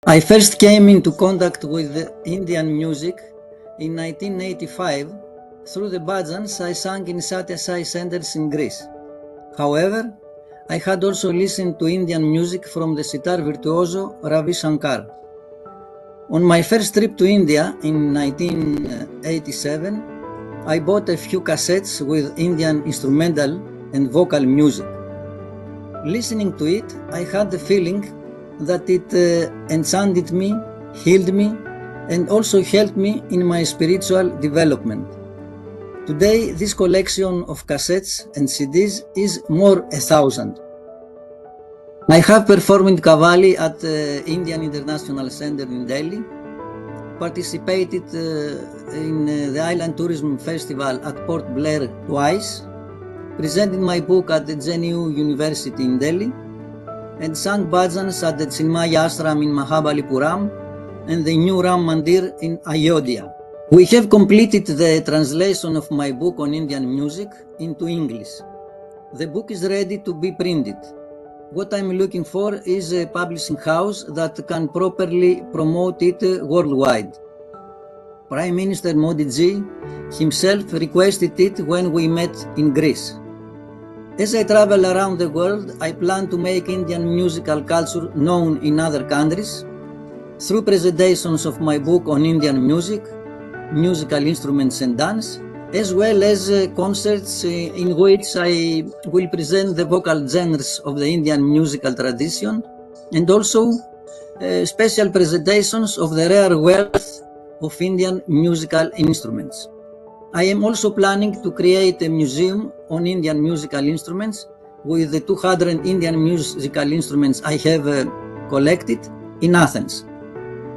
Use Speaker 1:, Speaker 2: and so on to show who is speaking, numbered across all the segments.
Speaker 1: I first came into contact with Indian music in 1985 through the bhajans I sang in Satyasai centers in Greece. However, I had also listened to Indian music from the sitar virtuoso Ravi Shankar. On my first trip to India in 1987, I bought a few cassettes with Indian instrumental and vocal music. Listening to it, I had the feeling that it enchanted me, healed me, and also helped me in my spiritual development. Today, this collection of cassettes and CDs is more 1,000. I have performed Qawwali at Indian International Center in Delhi, participated in the Island Tourism Festival at Port Blair twice, presented my book at the JNU University in Delhi, and sang bhajans at the Chinmaya Ashram in Mahabalipuram and the new Ram Mandir in Ayodhya. We have completed the translation of my book on Indian music into English. The book is ready to be printed. What I'm looking for is a publishing house that can properly promote it worldwide. Prime Minister Modi ji himself requested it when we met in Greece. As I travel around the world, I plan to make Indian musical culture known in other countries through presentations of my book on Indian music, musical instruments and dance, as well as concerts in which I will present the vocal genres of the Indian musical tradition, and also special presentations of the rare wealth of Indian musical instruments. I am also planning to create a museum on Indian musical instruments with the 200 Indian musical instruments I have collected in Athens.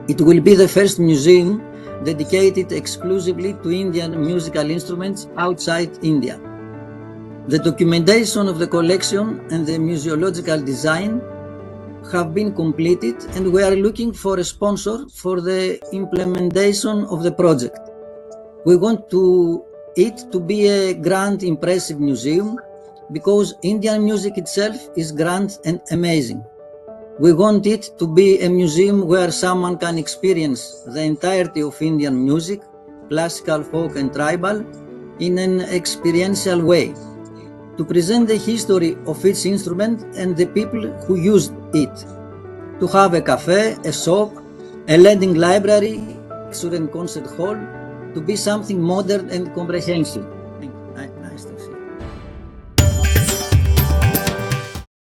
Speaker 1: It will be the first museum dedicated exclusively to Indian musical instruments outside India. The documentation of the collection and the museological design have been completed, and we are looking for a sponsor for the implementation of the project. We want it to be a grand, impressive museum because Indian music itself is grand and amazing. We want it to be a museum where someone can experience the entirety of Indian music, classical, folk and tribal, in an experiential way, to present the history of each instrument and the people who used it, to have a cafe, a shop, a lending library, lecture and concert hall, to be something modern and comprehensive.